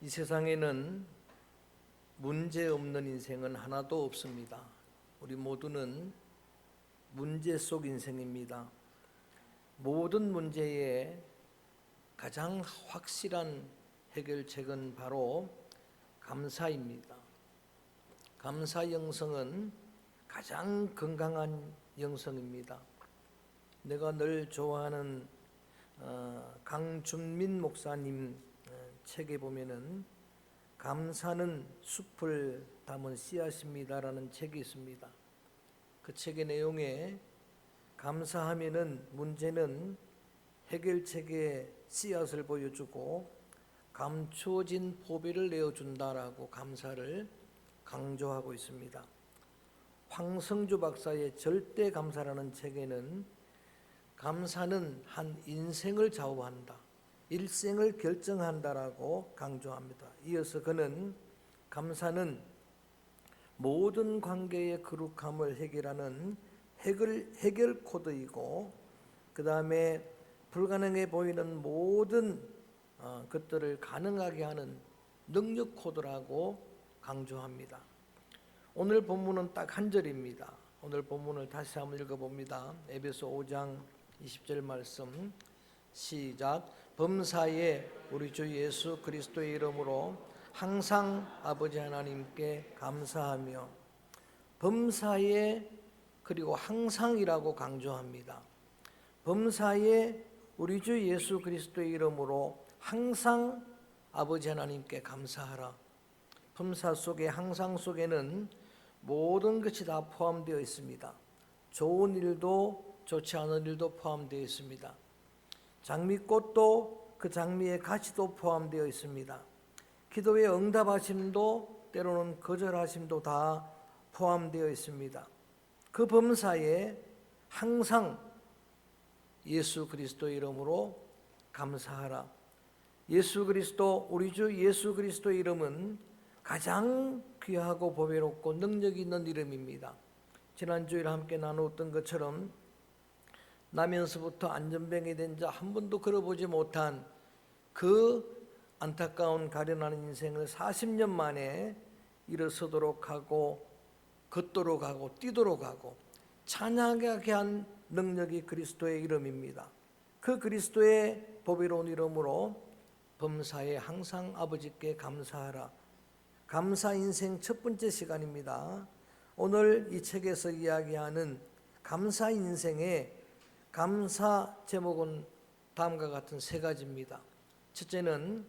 이 세상에는 문제 없는 인생은 하나도 없습니다. 우리 모두는 문제 속 인생입니다. 모든 문제의 가장 확실한 해결책은 바로 감사입니다. 감사 영성은 가장 건강한 영성입니다. 내가 늘 좋아하는 강준민 목사님 책에 보면은 감사는 숲을 담은 씨앗입니다라는 책이 있습니다. 그 책의 내용에 감사하면은 문제는 해결책의 씨앗을 보여주고 감추어진 포비를 내어준다라고 감사를 강조하고 있습니다. 황성주 박사의 절대 감사라는 책에는 감사는 한 인생을 좌우한다, 일생을 결정한다라고 강조합니다. 이어서 그는 감사는 모든 관계의 거룩함을 해결하는 해결 코드이고, 그 다음에 불가능해 보이는 모든 것들을 가능하게 하는 능력 코드라고 강조합니다. 오늘 본문은 딱 한 절입니다. 오늘 본문을 다시 한번 읽어봅니다. 에베소 5장 20절 말씀 시작. 범사에 우리 주 예수 그리스도의 이름으로 항상 아버지 하나님께 감사하며, 범사에 그리고 항상이라고 강조합니다. 범사에 우리 주 예수 그리스도의 이름으로 항상 아버지 하나님께 감사하라. 범사 속에, 항상 속에는 모든 것이 다 포함되어 있습니다. 좋은 일도 좋지 않은 일도 포함되어 있습니다. 장미꽃도 그 장미의 가치도 포함되어 있습니다. 기도의 응답하심도 때로는 거절하심도 다 포함되어 있습니다. 그 범사에 항상 예수 그리스도의 이름으로 감사하라. 예수 그리스도, 우리 주 예수 그리스도의 이름은 가장 귀하고 보배롭고 능력 있는 이름입니다. 지난주에 함께 나누었던 것처럼 나면서부터 안전병이 된 자 한 번도 걸어보지 못한 그 안타까운 가련한 인생을 40년 만에 일어서도록 하고 걷도록 하고 뛰도록 하고 찬양하게 한 능력이 그리스도의 이름입니다. 그 그리스도의 보배로운 이름으로 범사에 항상 아버지께 감사하라. 감사 인생 첫 번째 시간입니다. 오늘 이 책에서 이야기하는 감사 인생의 감사 제목은 다음과 같은 세 가지입니다. 첫째는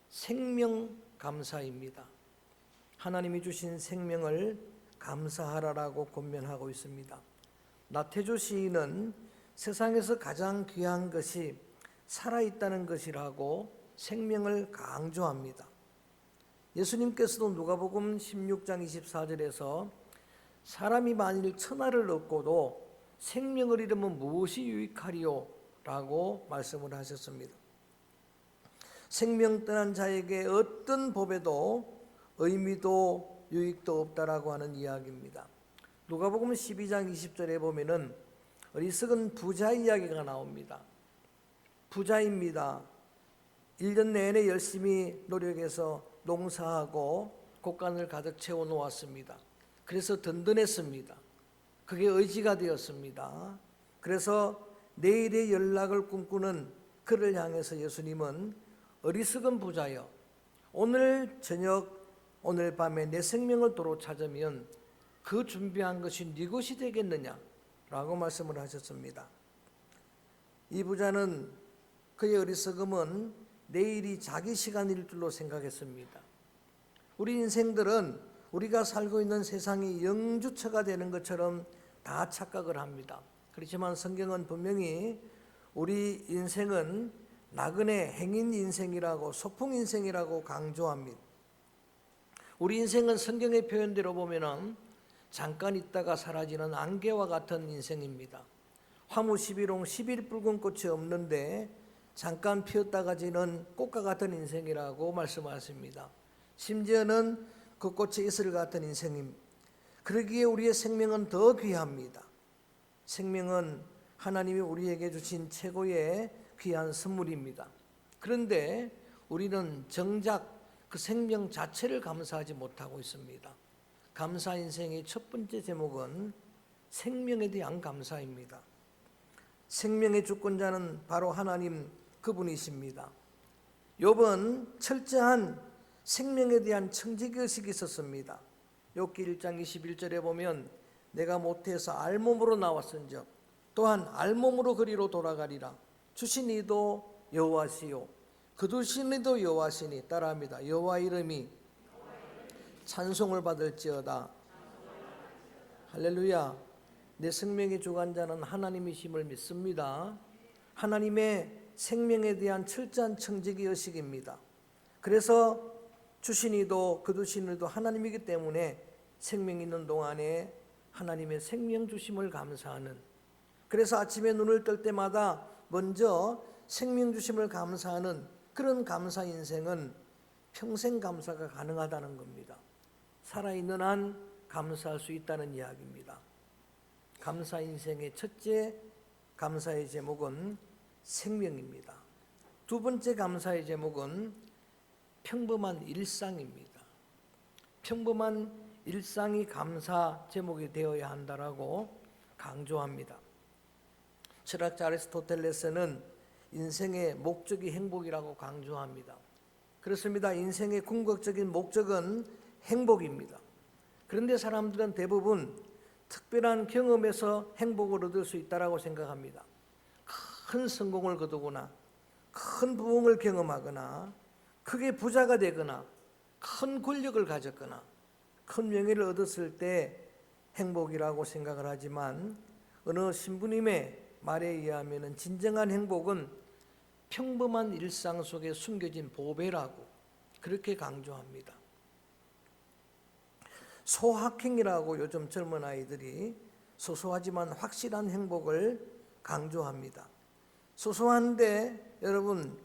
생명 감사입니다. 하나님이 주신 생명을 감사하라라고 권면하고 있습니다. 나태주 시인은 세상에서 가장 귀한 것이 살아있다는 것이라고 생명을 강조합니다. 예수님께서도 누가복음 16장 24절에서 사람이 만일 천하를 얻고도 생명을 잃으면 무엇이 유익하리요? 라고 말씀을 하셨습니다. 생명 떠난 자에게 어떤 보배도 의미도 유익도 없다라고 하는 이야기입니다. 누가복음 12장 20절에 보면은 어리석은 부자 이야기가 나옵니다. 부자입니다. 1년 내내 열심히 노력해서 농사하고 곡간을 가득 채워 놓았습니다. 그래서 든든했습니다. 그게 의지가 되었습니다. 그래서 내일의 연락을 꿈꾸는 그를 향해서 예수님은 어리석은 부자여, 오늘 저녁 오늘 밤에 내 생명을 도로 찾으면 그 준비한 것이 네 것이 되겠느냐 라고 말씀을 하셨습니다. 이 부자는 그의 어리석음은 내일이 자기 시간일 줄로 생각했습니다. 우리 인생들은 우리가 살고 있는 세상이 영주처가 되는 것처럼 다 착각을 합니다. 그렇지만 성경은 분명히 우리 인생은 나그네 행인 인생이라고, 소풍 인생이라고 강조합니다. 우리 인생은 성경의 표현대로 보면은 잠깐 있다가 사라지는 안개와 같은 인생입니다. 화무 11홍 10일 붉은 꽃이 없는데 잠깐 피었다가 지는 꽃과 같은 인생이라고 말씀하십니다. 심지어는 그 꽃의 이슬 같은 인생입니다. 그러기에 우리의 생명은 더 귀합니다. 생명은 하나님이 우리에게 주신 최고의 귀한 선물입니다. 그런데 우리는 정작 그 생명 자체를 감사하지 못하고 있습니다. 감사 인생의 첫 번째 제목은 생명에 대한 감사입니다. 생명의 주권자는 바로 하나님 그분이십니다. 욥은 철저한 생명에 대한 청지기의식이 있었습니다. 욥기 1장 21절에 보면 내가 모태에서 알몸으로 나왔은즉 또한 알몸으로 그리로 돌아가리라. 주신 이도 여호와시요 거두신 이도 여호와시니 따라합니다. 여호와 이름이 찬송을 받을지어다. 할렐루야. 내 생명의 주관자는 하나님이심을 믿습니다. 하나님의 생명에 대한 철저한 청지기 의식입니다. 그래서 주신 이도 거두신 이도 하나님이기 때문에 생명 있는 동안에 하나님의 생명 주심을 감사하는, 그래서 아침에 눈을 뜰 때마다 먼저 생명 주심을 감사하는 그런 감사 인생은 평생 감사가 가능하다는 겁니다. 살아있는 한 감사할 수 있다는 이야기입니다. 감사 인생의 첫째 감사의 제목은 생명입니다. 두 번째 감사의 제목은 평범한 일상입니다. 평범한 일상이 감사 제목이 되어야 한다라고 강조합니다. 철학자 아리스토텔레스는 인생의 목적이 행복이라고 강조합니다. 그렇습니다. 인생의 궁극적인 목적은 행복입니다. 그런데 사람들은 대부분 특별한 경험에서 행복을 얻을 수 있다고 생각합니다. 큰 성공을 거두거나 큰 부흥을 경험하거나 크게 부자가 되거나 큰 권력을 가졌거나 큰 명예를 얻었을 때 행복이라고 생각을 하지만 어느 신부님의 말에 의하면 진정한 행복은 평범한 일상 속에 숨겨진 보배라고 그렇게 강조합니다. 소확행이라고 요즘 젊은 아이들이 소소하지만 확실한 행복을 강조합니다. 소소한데 여러분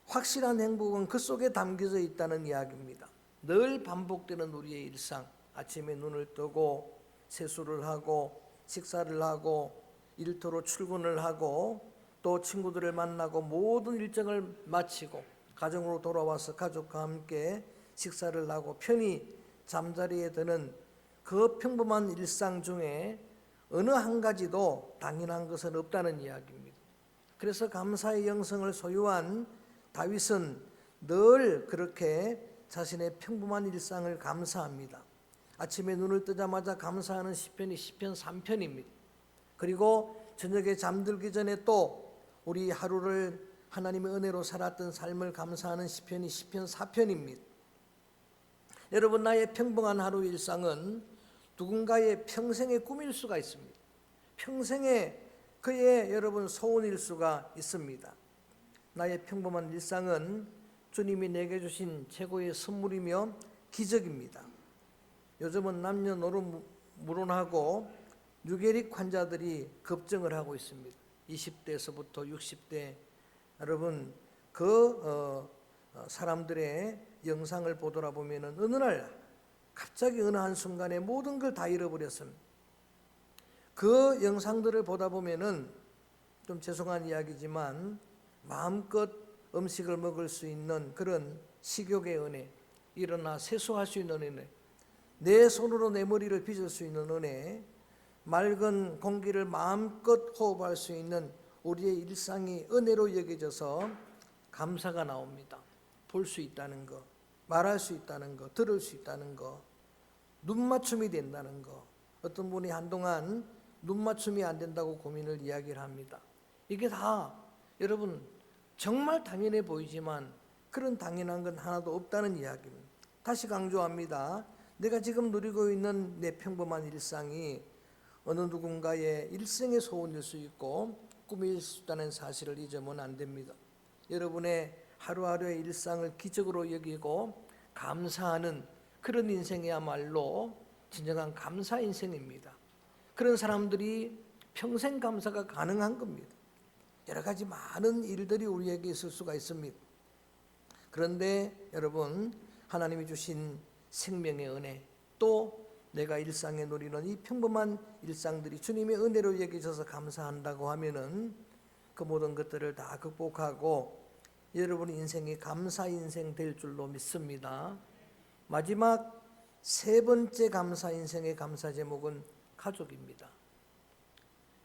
확실한 행복은 그 속에 담겨져 있다는 이야기입니다. 늘 반복되는 우리의 일상, 아침에 눈을 뜨고 세수를 하고 식사를 하고 일터로 출근을 하고 또 친구들을 만나고 모든 일정을 마치고 가정으로 돌아와서 가족과 함께 식사를 하고 편히 잠자리에 드는 그 평범한 일상 중에 어느 한 가지도 당연한 것은 없다는 이야기입니다. 그래서 감사의 영성을 소유한 다윗은 늘 그렇게 자신의 평범한 일상을 감사합니다. 아침에 눈을 뜨자마자 감사하는 시편이 시편 3편입니다. 그리고 저녁에 잠들기 전에 또 우리 하루를 하나님의 은혜로 살았던 삶을 감사하는 시편이 시편 4편입니다. 여러분, 나의 평범한 하루 일상은 누군가의 평생의 꿈일 수가 있습니다. 평생의 그의 여러분 소원일 수가 있습니다. 나의 평범한 일상은 주님이 내게 주신 최고의 선물이며 기적입니다. 요즘은 남녀노소문하고 유계릭 환자들이 급증을 하고 있습니다. 20대에서부터 60대 여러분 사람들의 영상을 보더라 보면은 어느 날 갑자기 어느 한순간에 모든 걸 다 잃어버렸습니다. 그 영상들을 보다 보면은 좀 죄송한 이야기지만 마음껏 음식을 먹을 수 있는 그런 식욕의 은혜, 일어나 세수할 수 있는 은혜, 내 손으로 내 머리를 빗을 수 있는 은혜, 맑은 공기를 마음껏 호흡할 수 있는 우리의 일상이 은혜로 여겨져서 감사가 나옵니다. 볼 수 있다는 것, 말할 수 있다는 것, 들을 수 있다는 것, 눈맞춤이 된다는 것. 어떤 분이 한동안 눈맞춤이 안 된다고 고민을 이야기를 합니다. 이게 다 여러분 정말 당연해 보이지만 그런 당연한 건 하나도 없다는 이야기입니다. 다시 강조합니다. 내가 지금 누리고 있는 내 평범한 일상이 어느 누군가의 일생의 소원일 수 있고 꿈일 수 있다는 사실을 잊으면 안 됩니다. 여러분의 하루하루의 일상을 기적으로 여기고 감사하는 그런 인생이야말로 진정한 감사 인생입니다. 그런 사람들이 평생 감사가 가능한 겁니다. 여러 가지 많은 일들이 우리에게 있을 수가 있습니다. 그런데 여러분, 하나님이 주신 생명의 은혜, 또 내가 일상에 누리는 이 평범한 일상들이 주님의 은혜로 여겨져서 감사한다고 하면은 그 모든 것들을 다 극복하고 여러분 인생이 감사 인생 될 줄로 믿습니다. 마지막 세 번째 감사 인생의 감사 제목은 가족입니다.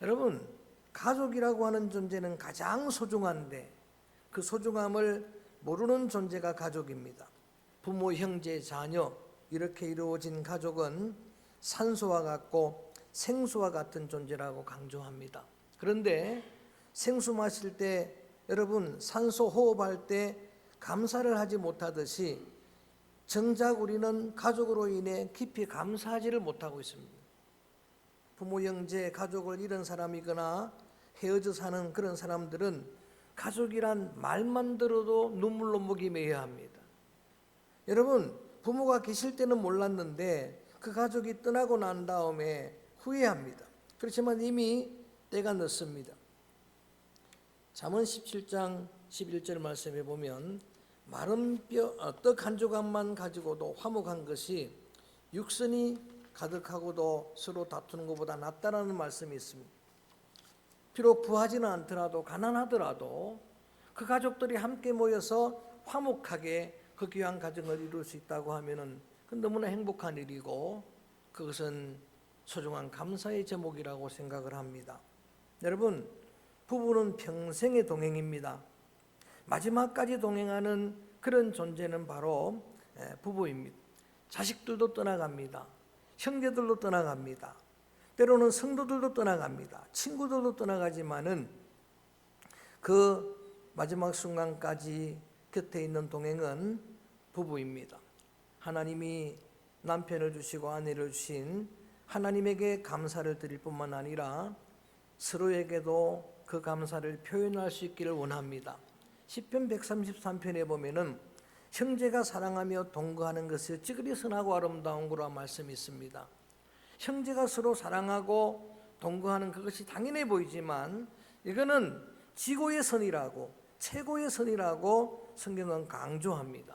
여러분, 가족이라고 하는 존재는 가장 소중한데 그 소중함을 모르는 존재가 가족입니다. 부모, 형제, 자녀 이렇게 이루어진 가족은 산소와 같고 생수와 같은 존재라고 강조합니다. 그런데 생수 마실 때 여러분 산소 호흡할 때 감사를 하지 못하듯이 정작 우리는 가족으로 인해 깊이 감사하지를 못하고 있습니다. 부모, 형제, 가족을 잃은 사람이거나 헤어져 사는 그런 사람들은 가족이란 말만 들어도 눈물로 목이 메어야 합니다. 여러분, 부모가 계실 때는 몰랐는데 그 가족이 떠나고 난 다음에 후회합니다. 그렇지만 이미 때가 늦습니다. 잠언 17장 11절 말씀에 보면 마른 떡 한 조각만 가지고도 화목한 것이 육선이 가득하고도 서로 다투는 것보다 낫다라는 말씀이 있습니다. 비록 부하지는 않더라도 가난하더라도 그 가족들이 함께 모여서 화목하게 그 귀한 가정을 이룰 수 있다고 하면은 그건 너무나 행복한 일이고 그것은 소중한 감사의 제목이라고 생각을 합니다. 여러분, 부부는 평생의 동행입니다. 마지막까지 동행하는 그런 존재는 바로 부부입니다. 자식들도 떠나갑니다. 형제들도 떠나갑니다. 때로는 성도들도 떠나갑니다. 친구들도 떠나가지만은 그 마지막 순간까지 곁에 있는 동행은 부부입니다. 하나님이 남편을 주시고 아내를 주신 하나님에게 감사를 드릴 뿐만 아니라 서로에게도 그 감사를 표현할 수 있기를 원합니다. 시편 133편에 보면은 형제가 사랑하며 동거하는 것이 찌그리 선하고 아름다운 거라 말씀이 있습니다. 형제가 서로 사랑하고 동거하는 그것이 당연해 보이지만 이거는 지고의 선이라고 최고의 선이라고 성경은 강조합니다.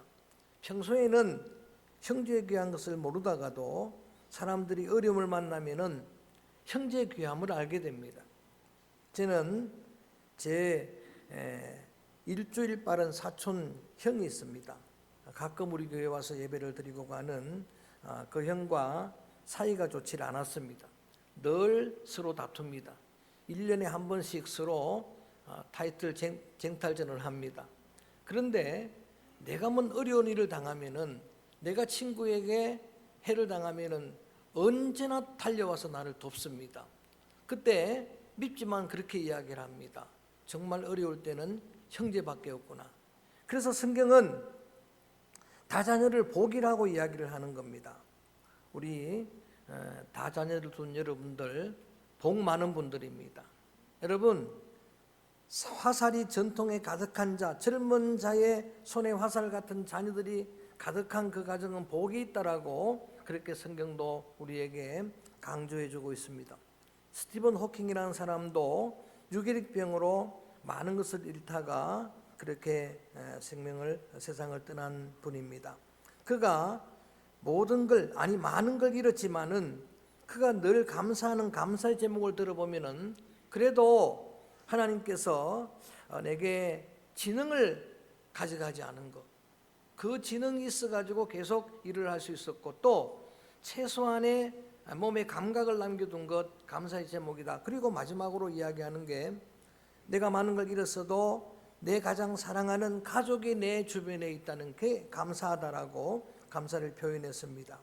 평소에는 형제의 귀한 것을 모르다가도 사람들이 어려움을 만나면은 형제의 귀함을 알게 됩니다. 저는 제 일주일 빠른 사촌 형이 있습니다. 가끔 우리 교회 와서 예배를 드리고 가는 그 형과 사이가 좋지 않았습니다. 늘 서로 다툽니다. 1년에 한 번씩 서로 타이틀 쟁탈전을 합니다. 그런데 내가 뭔 어려운 일을 당하면은 내가 친구에게 해를 당하면은 언제나 달려와서 나를 돕습니다. 그때 밉지만 그렇게 이야기를 합니다. 정말 어려울 때는 형제밖에 없구나. 그래서 성경은 다자녀를 복이라고 이야기를 하는 겁니다. 우리 다자녀를 둔 여러분들 복 많은 분들입니다. 여러분, 화살이 전통에 가득한 자, 젊은 자의 손에 화살 같은 자녀들이 가득한 그 가정은 복이 있다라고 그렇게 성경도 우리에게 강조해주고 있습니다. 스티븐 호킹이라는 사람도 유기력병으로 많은 것을 잃다가 그렇게 세상을 떠난 분입니다. 그가 모든 걸 많은 걸 잃었지만은 그가 늘 감사하는 감사의 제목을 들어보면은 그래도 하나님께서 내게 지능을 가져가지 않은 것, 그 지능이 있어가지고 계속 일을 할 수 있었고 또 최소한의 몸에 감각을 남겨둔 것 감사의 제목이다. 그리고 마지막으로 이야기하는 게 내가 많은 걸 잃었어도 내 가장 사랑하는 가족이 내 주변에 있다는 게 감사하다라고 감사를 표현했습니다.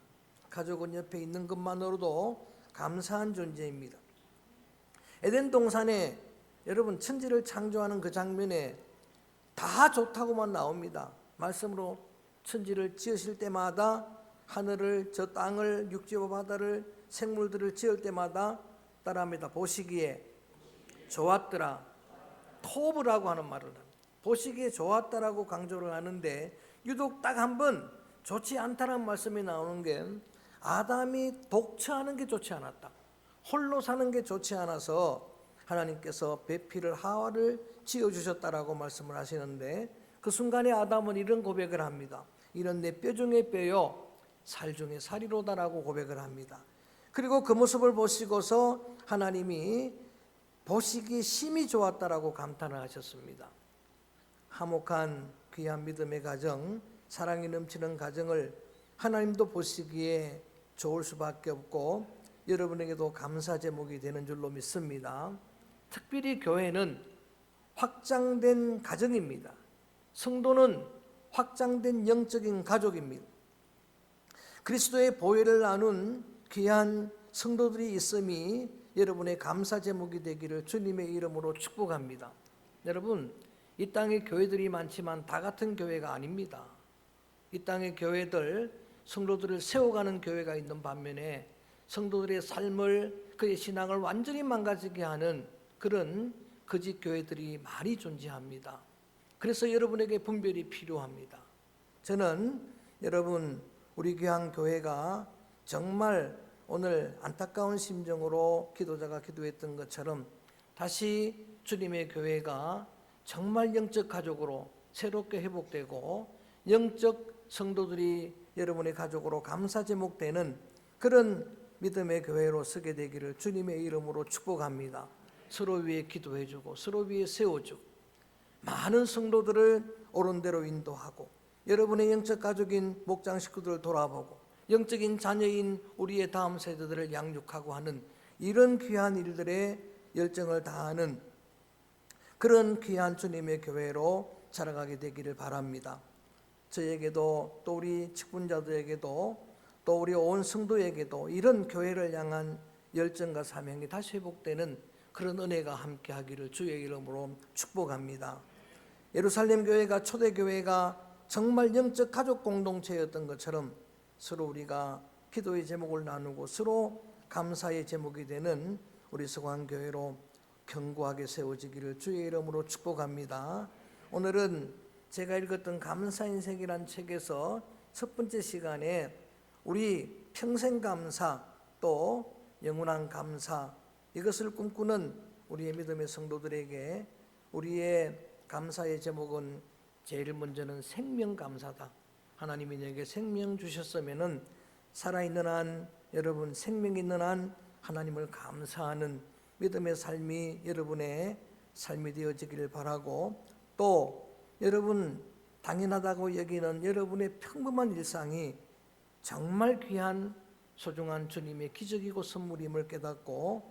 가족은 옆에 있는 것만으로도 감사한 존재입니다. 에덴 동산에 여러분 천지를 창조하는 그 장면에 다 좋다고만 나옵니다. 말씀으로 천지를 지으실 때마다 하늘을, 저 땅을, 육지와 바다를, 생물들을 지을 때마다 따라합니다. 보시기에 좋았더라. 토브라고 하는 말을 합니다. 보시기에 좋았다라고 강조를 하는데 유독 딱 한 번 좋지 않다라는 말씀이 나오는 게 아담이 독처하는 게 좋지 않았다. 홀로 사는 게 좋지 않아서 하나님께서 배필을 하와를 지어주셨다라고 말씀을 하시는데 그 순간에 아담은 이런 고백을 합니다. 이는 내 뼈 중에 뼈요 살 중에 살이로다라고 고백을 합니다. 그리고 그 모습을 보시고서 하나님이 보시기 심히 좋았다라고 감탄을 하셨습니다. 화목한 귀한 믿음의 가정, 사랑이 넘치는 가정을 하나님도 보시기에 좋을 수밖에 없고 여러분에게도 감사 제목이 되는 줄로 믿습니다. 특별히 교회는 확장된 가정입니다. 성도는 확장된 영적인 가족입니다. 그리스도의 보혈을 나눈 귀한 성도들이 있음이 여러분의 감사 제목이 되기를 주님의 이름으로 축복합니다. 여러분, 이 땅에 교회들이 많지만 다 같은 교회가 아닙니다. 이 땅의 교회들, 성도들을 세워가는 교회가 있는 반면에 성도들의 삶을, 그의 신앙을 완전히 망가지게 하는 그런 거짓 교회들이 많이 존재합니다. 그래서 여러분에게 분별이 필요합니다. 저는 여러분, 우리 귀한 교회가 정말 오늘 안타까운 심정으로 기도자가 기도했던 것처럼 다시 주님의 교회가 정말 영적 가족으로 새롭게 회복되고 영적 성도들이 여러분의 가족으로 감사 제목되는 그런 믿음의 교회로 서게 되기를 주님의 이름으로 축복합니다. 서로 위에 기도해주고 서로 위에 세워주고 많은 성도들을 옳은 대로 인도하고 여러분의 영적 가족인 목장 식구들을 돌아보고 영적인 자녀인 우리의 다음 세대들을 양육하고 하는 이런 귀한 일들에 열정을 다하는 그런 귀한 주님의 교회로 자라가게 되기를 바랍니다. 저에게도 또 우리 직분자들에게도 또 우리 온 성도에게도 이런 교회를 향한 열정과 사명이 다시 회복되는 그런 은혜가 함께하기를 주의 이름으로 축복합니다. 예루살렘 교회가 초대교회가 정말 영적 가족 공동체였던 것처럼 서로 우리가 기도의 제목을 나누고 서로 감사의 제목이 되는 우리 서광교회로 견고하게 세워지기를 주의 이름으로 축복합니다. 오늘은 제가 읽었던 감사인생이란 책에서 첫 번째 시간에 우리 평생 감사 또 영원한 감사 이것을 꿈꾸는 우리의 믿음의 성도들에게 우리의 감사의 제목은 제일 먼저는 생명 감사다. 하나님이 내게 생명 주셨으면은 살아있는 한 여러분 생명 있는 한 하나님을 감사하는 믿음의 삶이 여러분의 삶이 되어지기를 바라고 또 여러분 당연하다고 여기는 여러분의 평범한 일상이 정말 귀한 소중한 주님의 기적이고 선물임을 깨닫고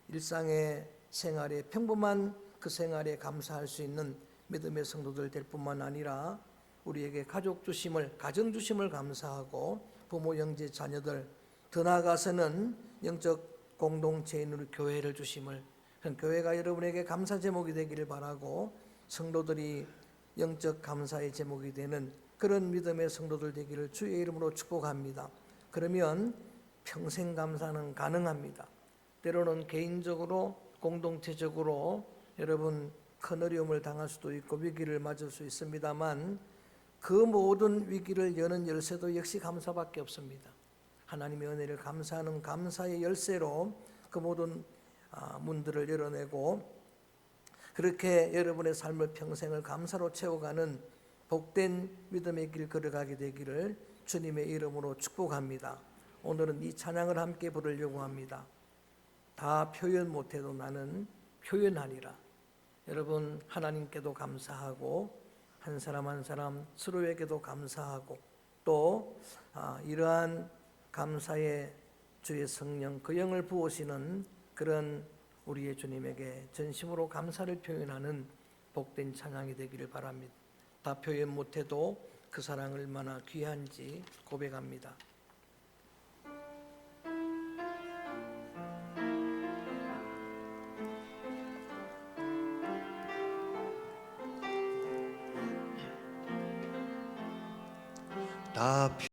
일상의 생활에 평범한 그 생활에 감사할 수 있는 믿음의 성도들 될 뿐만 아니라 우리에게 가족 주심을 가정 주심을 감사하고 부모 형제 자녀들 더 나아가서는 영적 공동체인 우리 교회를 주심을 교회가 여러분에게 감사 제목이 되기를 바라고 성도들이 영적 감사의 제목이 되는 그런 믿음의 성도들 되기를 주의 이름으로 축복합니다. 그러면 평생 감사는 가능합니다. 때로는 개인적으로 공동체적으로 여러분 큰 어려움을 당할 수도 있고 위기를 맞을 수 있습니다만 그 모든 위기를 여는 열쇠도 역시 감사밖에 없습니다. 하나님의 은혜를 감사하는 감사의 열쇠로 그 모든 문들을 열어내고 그렇게 여러분의 삶을 평생을 감사로 채워가는 복된 믿음의 길 걸어가게 되기를 주님의 이름으로 축복합니다. 오늘은 이 찬양을 함께 부르려고 합니다. 다 표현 못해도 나는 표현하리라. 여러분 하나님께도 감사하고 한 사람 한 사람 서로에게도 감사하고 또 이러한 감사의 주의 성령 그 영을 부으시는 그런 우리의 주님에게 전심으로 감사를 표현하는 복된 찬양이 되기를 바랍니다. 다 표현 못해도 그 사랑 얼마나 귀한지 고백합니다. 다